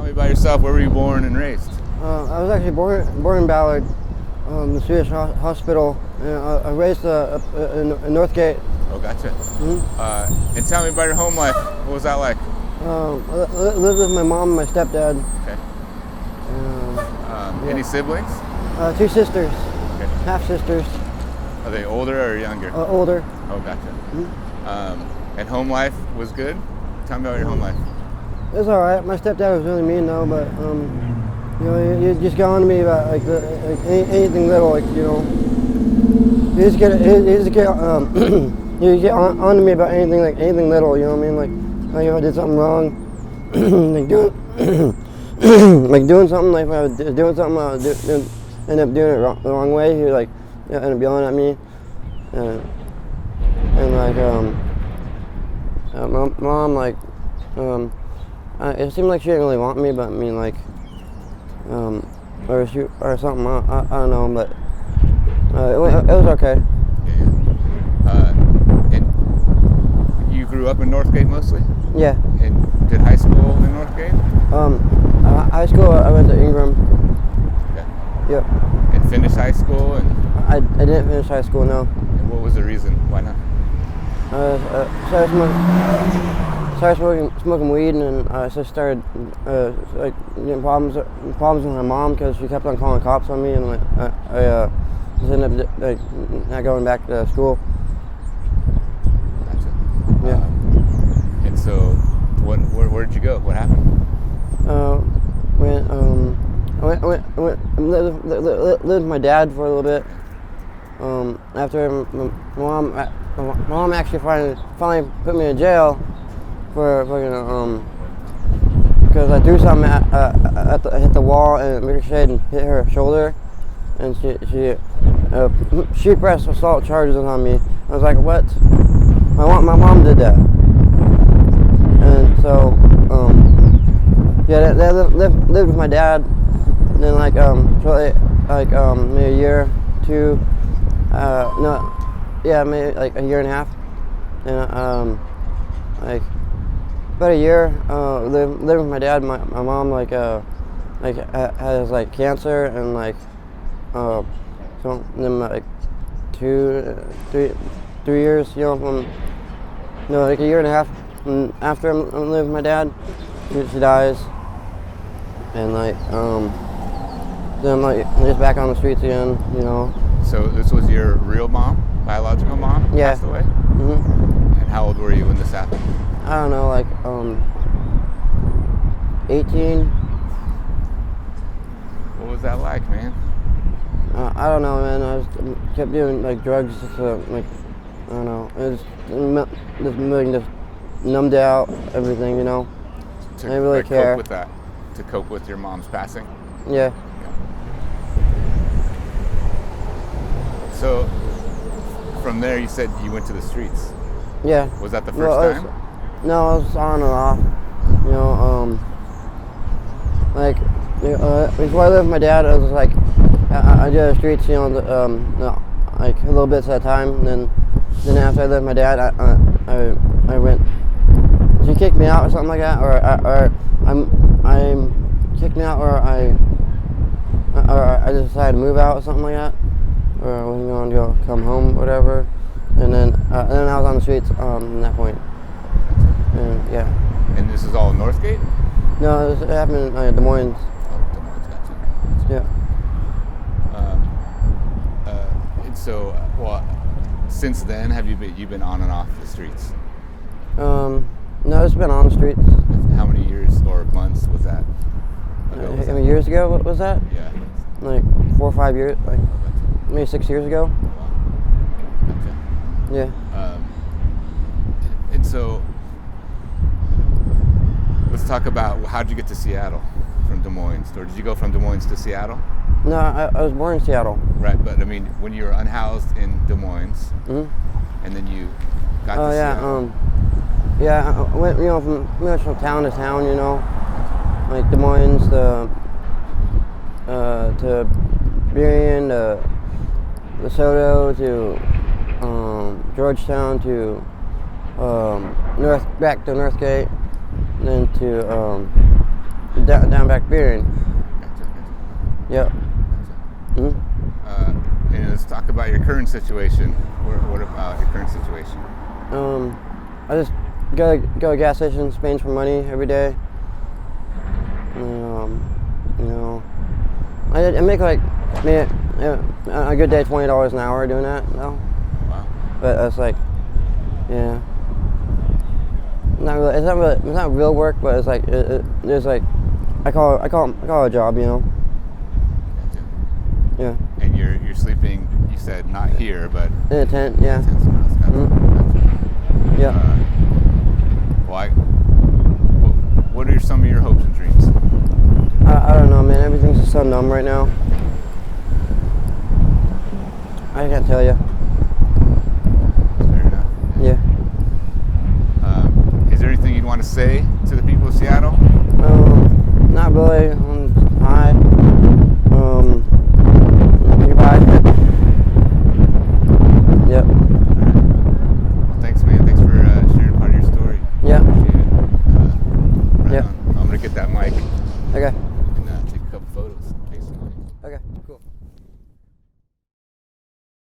Tell me about yourself. Where were you born and raised? I was actually born in Ballard, the Swedish hospital, and I raised in Northgate. Oh, gotcha. And tell me about your home life. What was that like? I lived with my mom and my stepdad. Okay. Any siblings? 2 sisters, Okay. half sisters, Are they older or younger? older. Oh, gotcha. And home life was good? Tell me about your home life. It was all right. My stepdad was really mean though, but you just got on to me about like anything little, like you just get you get on to me about anything little. You know what I mean? Like if I did something wrong, like doing something. Like if I was doing something, I would end up doing it the wrong way. He would like end up yelling at me, and like my mom like it seemed like she didn't really want me, but I mean like or something. I don't know, but it was okay. And you grew up in Northgate mostly? Yeah. And did high school in Northgate? High school I went to Ingram. Okay. Yep. And finished high school? And I didn't finish high school, no. and what was the reason? Why not? Started smoking weed, and I just started like getting problems with my mom because she kept on calling cops on me, and like, I just ended up like not going back to school. Gotcha. Yeah. And so, where did you go? What happened? I lived with my dad for a little bit. After my mom actually finally put me in jail for because I threw something hit the wall and it ricocheted and hit her shoulder, and she pressed assault charges on me. I was like, what? My mom did that, and so they lived with my dad. And then shortly, maybe a year, 2, maybe like a year and a half, and about a year living with my dad. My mom has like cancer, and so then 3 years, like a year and a half after I'm living with my dad, she dies, and then I'm just back on the streets again, So this was your real mom, biological mom? Yeah. Passed away? Mm-hmm. And how old were you when this happened? I don't know, 18. What was that like, man? I don't know, man. I just kept doing drugs, just I don't know. It just numbed out everything, I didn't really care. Cope with that, to cope with your mom's passing. Yeah. So from there, you said you went to the streets. Yeah. Was that the first time? No, it was on and off. Before I lived with my dad, I was I did the streets, like a little bits at a time. And then after I lived with my dad, I went. She kicked me out or something like that, or I kicked me out, or I just decided to move out or something like that, or I wasn't going to come home, whatever. And then I was on the streets from that point. And yeah. And this is all Northgate? No, it happened in Des Moines. Oh, Des Moines, gotcha. Yeah. And so, since then, have you been on and off the streets? No, it's been on the streets. How many years or months was that? How many years ago? What was that? Yeah. 4 or 5 years, maybe 6 years ago. Gotcha. Yeah. And so, let's talk about how'd you get to Seattle from Des Moines, or did you go from Des Moines to Seattle? No, I was born in Seattle. Right, but I mean, when you were unhoused in Des Moines, and then you got to Seattle. I went, from pretty much from town to town, like Des Moines to Burien to DeSoto to Georgetown to back to Northgate, then to down back beering. Gotcha. Yep. Gotcha. And let's talk about your current situation. What about your current situation? I just go to a gas station, spend for money every day. You know, I make like a good day $20 an hour doing that. No. Wow. But it's like, yeah. Not really. It's not real work, but it's like there's like I call it a job, you know. Gotcha. Yeah. And you're sleeping. You said not here, but In a tent, yeah. tent somewhere else. Gotcha. Mm-hmm. Yeah. What are some of your hopes and dreams? I don't know, man. Everything's just so numb right now. I can't tell you. Fair enough. Yeah. Is there anything you'd want to say to the people of Seattle? Not really. Hi. Goodbye. Yep. Well, thanks, man. Thanks for sharing part of your story. Yeah. Appreciate it. Right Yep. on. I'm gonna get that mic Okay. and take a couple photos. Basically. Okay. Cool.